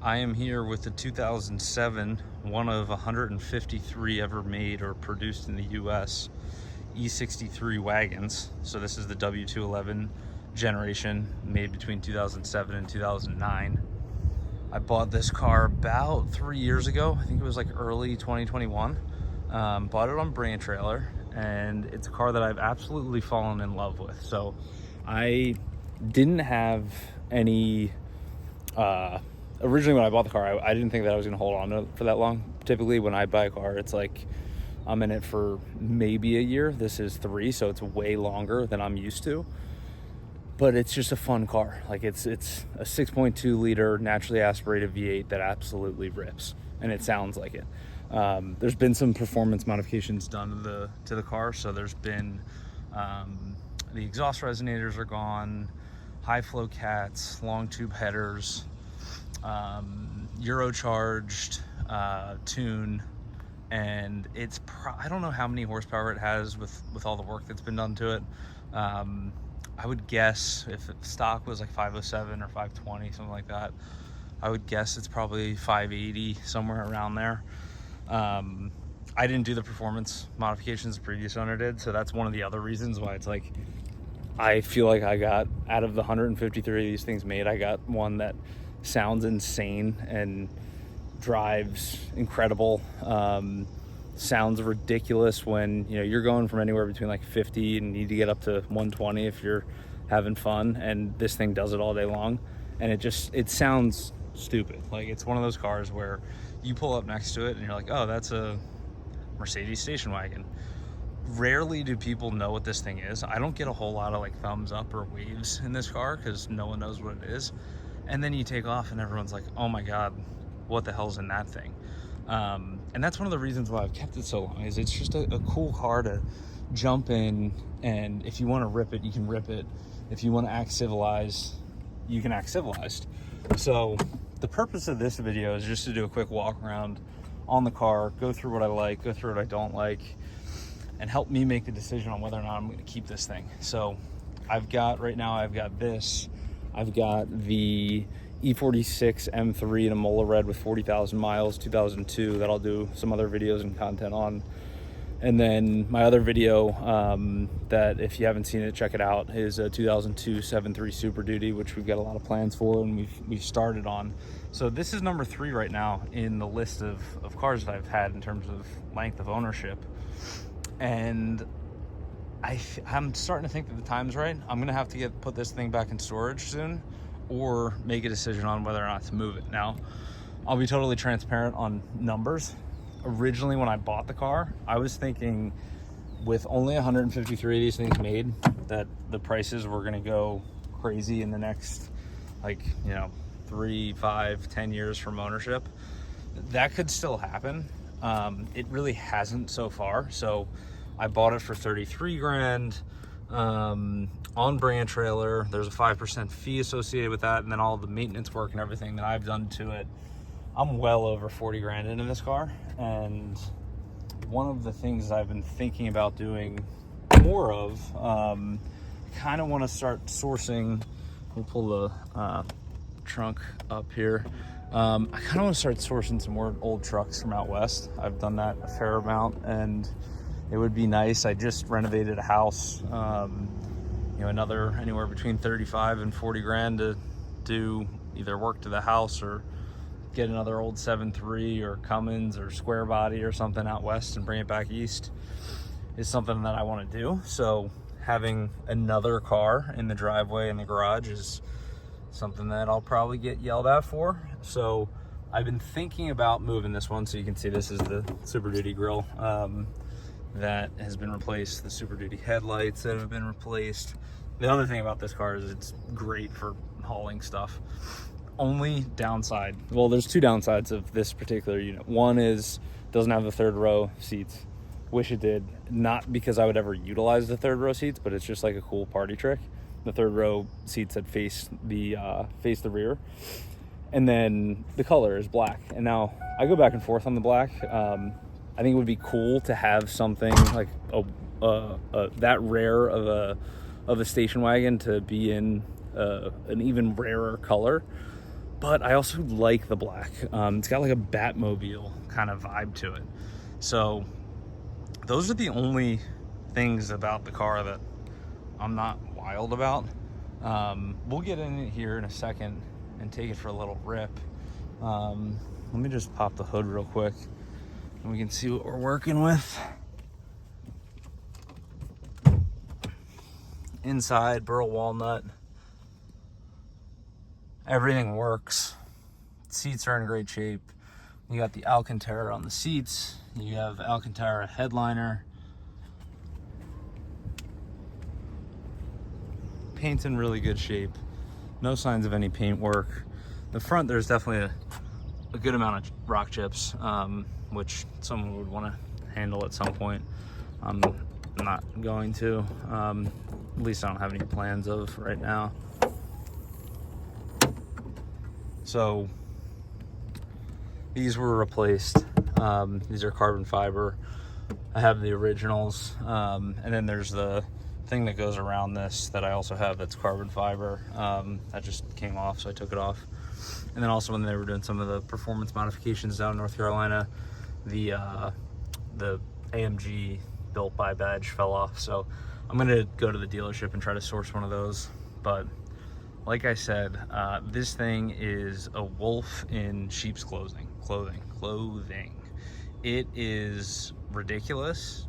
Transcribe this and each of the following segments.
I am here with the 2007, one of 153 ever made or produced in the US, e63 wagons. So this is the W211 generation, made between 2007 and 2009. I bought this car about 3 years ago. I think it was like early 2021. Bought it on Brand Trailer, and it's a car that I've absolutely fallen in love with. So I didn't have any originally when I bought the car, I didn't think that I was gonna hold on to it for that long. Typically when I buy a car, it's like I'm in it for maybe a year. This is 3, so it's way longer than I'm used to, but it's just a fun car. Like it's a 6.2 liter naturally aspirated V8 that absolutely rips, and it sounds like it. There's been some performance modifications done to the car. So there's been the exhaust resonators are gone, high flow cats, long tube headers, Eurocharged tune, and it's I don't know how many horsepower it has with all the work that's been done to it. I would guess if stock was like 507 or 520, something like that, I would guess it's probably 580, somewhere around there. I didn't do the performance modifications the previous owner did, so that's one of the other reasons why it's like I feel like I got, out of the 153 of these things made, I got one that sounds insane and drives incredible. Sounds ridiculous when you're going from anywhere between like 50 and need to get up to 120 if you're having fun, and this thing does it all day long, and it sounds stupid. Like it's one of those cars where you pull up next to it and you're like, oh, that's a Mercedes station wagon. Rarely do people know what this thing is. I don't get a whole lot of like thumbs up or waves in this car because no one knows what it is. And then you take off and everyone's like, oh my God, what the hell's in that thing? And that's one of the reasons why I've kept it so long, is it's just a cool car to jump in, and if you want to rip it, you can rip it. If you want to act civilized, you can act civilized. So the purpose of this video is just to do a quick walk around on the car, go through what I like, go through what I don't like, and help me make the decision on whether or not I'm going to keep this thing. So I've got this. I've got the E46 M3 in a Mola Red with 40,000 miles, 2002, that I'll do some other videos and content on. And then my other video that, if you haven't seen it, check it out, is a 2002 7.3 Super Duty, which we've got a lot of plans for and we've started on. So this is number 3 right now in the list of cars that I've had in terms of length of ownership. And I'm starting to think that the time's right. I'm gonna have to put this thing back in storage soon, or make a decision on whether or not to move it. Now, I'll be totally transparent on numbers. Originally, when I bought the car, I was thinking with only 153 of these things made, that the prices were gonna go crazy in the next 3, 5, 10 years from ownership. That could still happen. It really hasn't so far. So I bought it for 33 grand on Brand Trailer. There's a 5% fee associated with that, and then all the maintenance work and everything that I've done to it. I'm well over 40 grand into this car, and one of the things I've been thinking about doing more of, kind of want to start sourcing. We'll pull the trunk up here. I kind of want to start sourcing some more old trucks from out west. I've done that a fair amount, and it would be nice. I just renovated a house, another anywhere between 35 and 40 grand to do either work to the house or get another old 7.3 or Cummins or square body or something out west and bring it back east is something that I want to do. So having another car in the driveway in the garage is something that I'll probably get yelled at for. So I've been thinking about moving this one. So you can see this is the Super Duty grill that has been replaced, the Super Duty headlights that have been replaced. The other thing about this car is it's great for hauling stuff. Only downside, well, there's 2 downsides of this particular unit. One is it doesn't have the 3rd row seats. Wish it did. Not because I would ever utilize the 3rd row seats, but it's just like a cool party trick. The 3rd row seats that face the rear, and then the color is black. And now I go back and forth on the black. I think it would be cool to have something like that rare of a station wagon to be in an even rarer color. but I also like the black. It's got like a Batmobile kind of vibe to it. So those are the only things about the car that I'm not wild about. We'll get in it here in a second and take it for a little rip. Let me just pop the hood real quick and we can see what we're working with. Inside, burl walnut. Everything works. Seats are in great shape. You got the Alcantara on the seats. You have Alcantara headliner. Paint's in really good shape. No signs of any paint work. The front, there's definitely a good amount of rock chips, which someone would want to handle at some point. I'm not going to. At least I don't have any plans of right now. So these were replaced. These are carbon fiber. I have the originals, and then there's the thing that goes around this that I also have that's carbon fiber. That just came off, so I took it off. And then also when they were doing some of the performance modifications down in North Carolina, the AMG built by badge fell off. So I'm gonna go to the dealership and try to source one of those. But like I said, this thing is a wolf in sheep's clothing. It is ridiculous.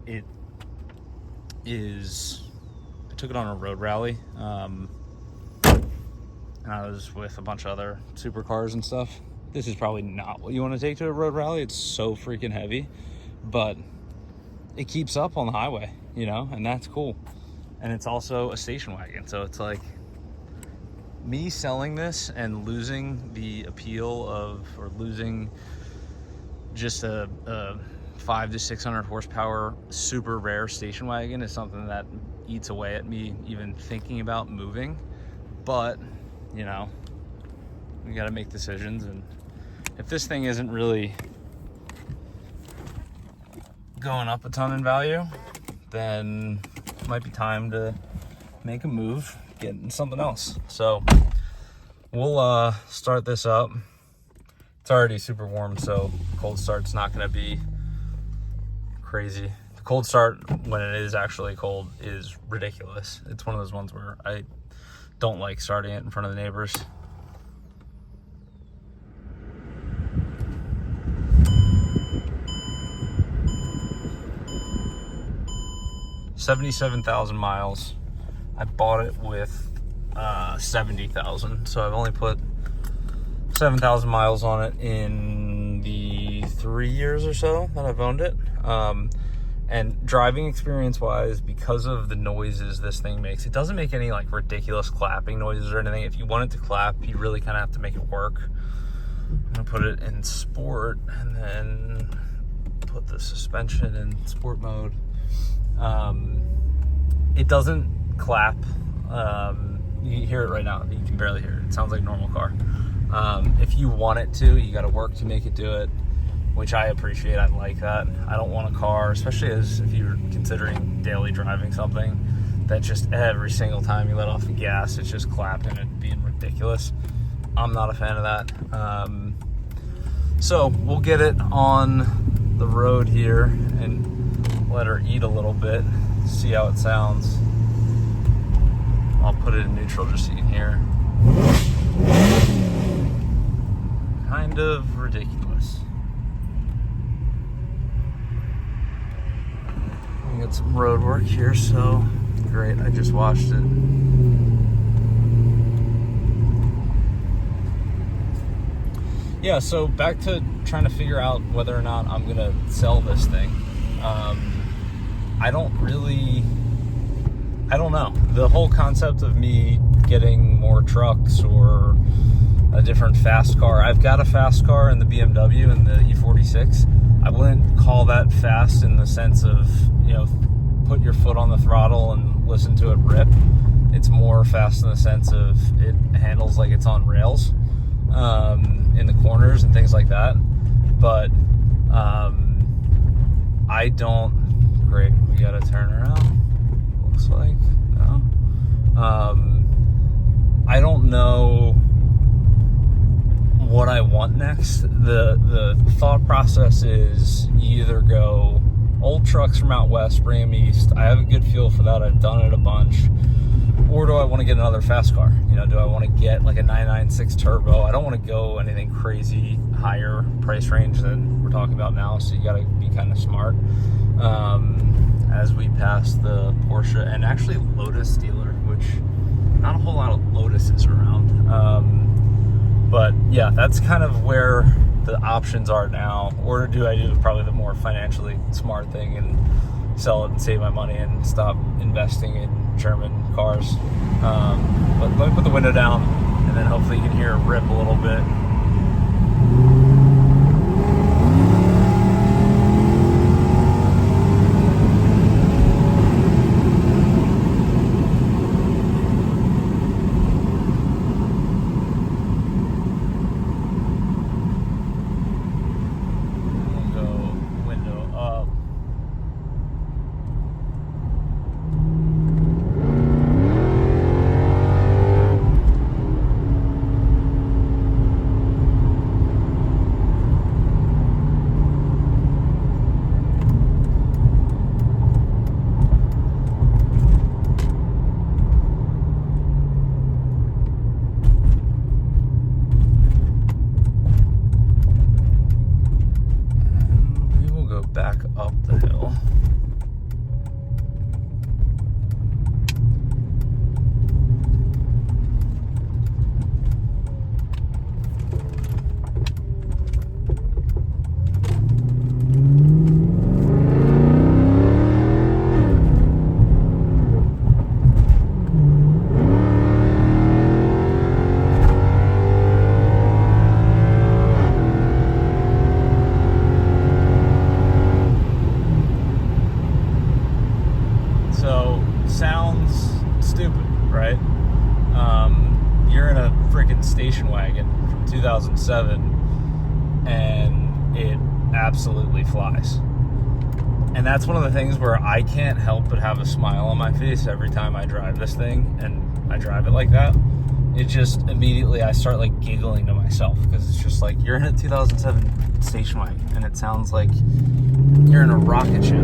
It is, I took it on a road rally, and I was with a bunch of other supercars and stuff. This is probably not what you want to take to a road rally. It's so freaking heavy, but it keeps up on the highway, you know, and that's cool. And it's also a station wagon, so it's like me selling this and losing the appeal of, or losing just a 500 to 600 horsepower super rare station wagon is something that eats away at me even thinking about moving. But you know, we got to make decisions, and if this thing isn't really going up a ton in value, then it might be time to make a move, get something else. So we'll start this up. It's already super warm, so cold start's not going to be crazy. The cold start when it is actually cold is ridiculous. It's one of those ones where I don't like starting it in front of the neighbors. $77,000 miles. I bought it with 70,000, so I've only put 7,000 miles on it in the 3 years or so that I've owned it. And driving experience wise, because of the noises this thing makes, it doesn't make any like ridiculous clapping noises or anything. If you want it to clap, you really kind of have to make it work. I'm gonna put it in sport and then put the suspension in sport mode. It doesn't clap. You hear it right now. You can barely hear it. It sounds like a normal car. If you want it to, you got to work to make it do it, which I appreciate. I like that. I don't want a car, especially if you're considering daily driving something, that just every single time you let off the gas, it's just clapping and being ridiculous. I'm not a fan of that. So we'll get it on the road here and let her eat a little bit, see how it sounds. I'll put it in neutral just so you can hear. Kind of ridiculous. We got some road work here, so great. I just washed it. Yeah, so back to trying to figure out whether or not I'm gonna sell this thing. I don't know. The whole concept of me getting more trucks or a different fast car. I've got a fast car in the BMW and the E46. I wouldn't call that fast in the sense of, you know, put your foot on the throttle and listen to it rip. It's more fast in the sense of it handles like it's on rails in the corners and things like that. But I don't. Great, we gotta turn around. Looks like no. I don't know what I want next. The thought process is you either go old trucks from out west, bring them east. I have a good feel for that. I've done it a bunch. Or do I want to get another fast car? You know, do I want to get like a 996 turbo? I don't want to go anything crazy higher price range than we're talking about now, so you got to be kind of smart. As we pass the Porsche and actually Lotus dealer, which not a whole lot of Lotuses around. But yeah, that's kind of where the options are now. Or do I do probably the more financially smart thing and sell it and save my money and stop investing in German cars? But let me put the window down, and then hopefully you can hear it rip a little bit. Back up the hill. Sounds stupid, right? You're in a freaking station wagon from 2007 and it absolutely flies. And that's one of the things where I can't help but have a smile on my face every time I drive this thing and I drive it like that. It just immediately I start like giggling to myself because it's just like you're in a 2007 station wagon and it sounds like you're in a rocket ship.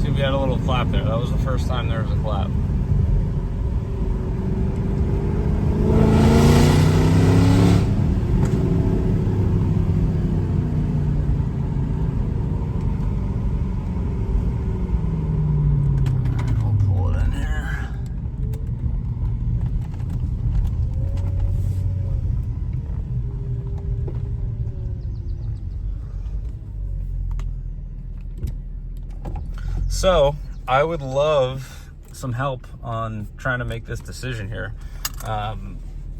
We had a little clap there. That was the first time there was a clap. We'll pull it in here. So I would love some help on trying to make this decision here.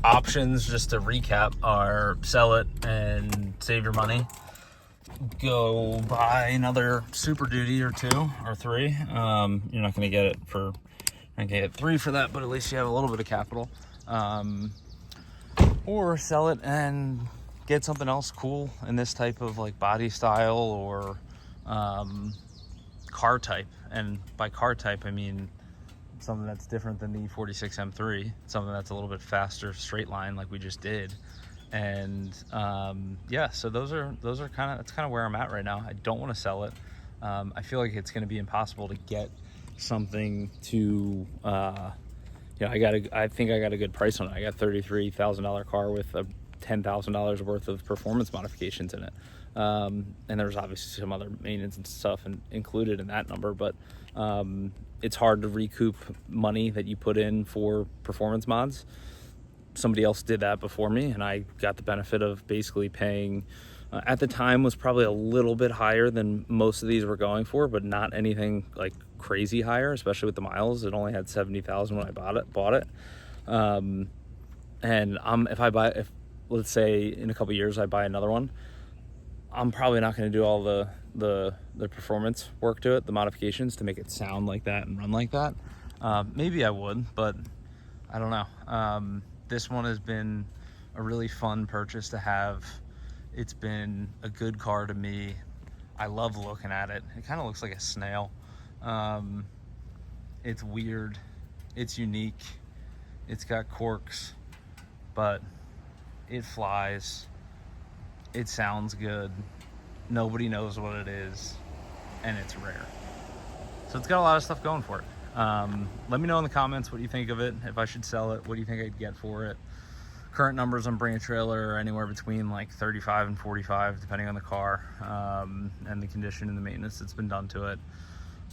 Options, just to recap, are sell it and save your money. Go buy another Super Duty or 2 or 3. You're not going to get it for, I can get 3 for that, but at least you have a little bit of capital. Or sell it and get something else cool in this type of like body style or car type. And by car type I mean something that's different than the E46 M3, something that's a little bit faster, straight line like we just did. And yeah, so those are kind of, that's kind of where I'm at right now. I don't want to sell it. I feel like it's going to be impossible to get something to I think I got a good price on it. I got $33,000 car with a $10,000 worth of performance modifications in it. And there's obviously some other maintenance and stuff included in that number, but it's hard to recoup money that you put in for performance mods. Somebody else did that before me, and I got the benefit of basically paying, at the time was probably a little bit higher than most of these were going for, but not anything like crazy higher, especially with the miles. It only had 70,000 when I bought it. And if let's say in a couple years I buy another one, I'm probably not going to do all the performance work to it, the modifications to make it sound like that and run like that. Maybe I would, but I don't know. This one has been a really fun purchase to have. It's been a good car to me. I love looking at it. It kind of looks like a snail. It's weird. It's unique. It's got quirks, but it flies. It sounds good. Nobody knows what it is, and it's rare. So it's got a lot of stuff going for it. Let me know in the comments what you think of it. If I should sell it, what do you think I'd get for it? Current numbers on Bring a Trailer are anywhere between like 35 and 45, depending on the car, and the condition and the maintenance that's been done to it.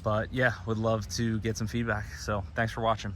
But yeah, would love to get some feedback. So thanks for watching.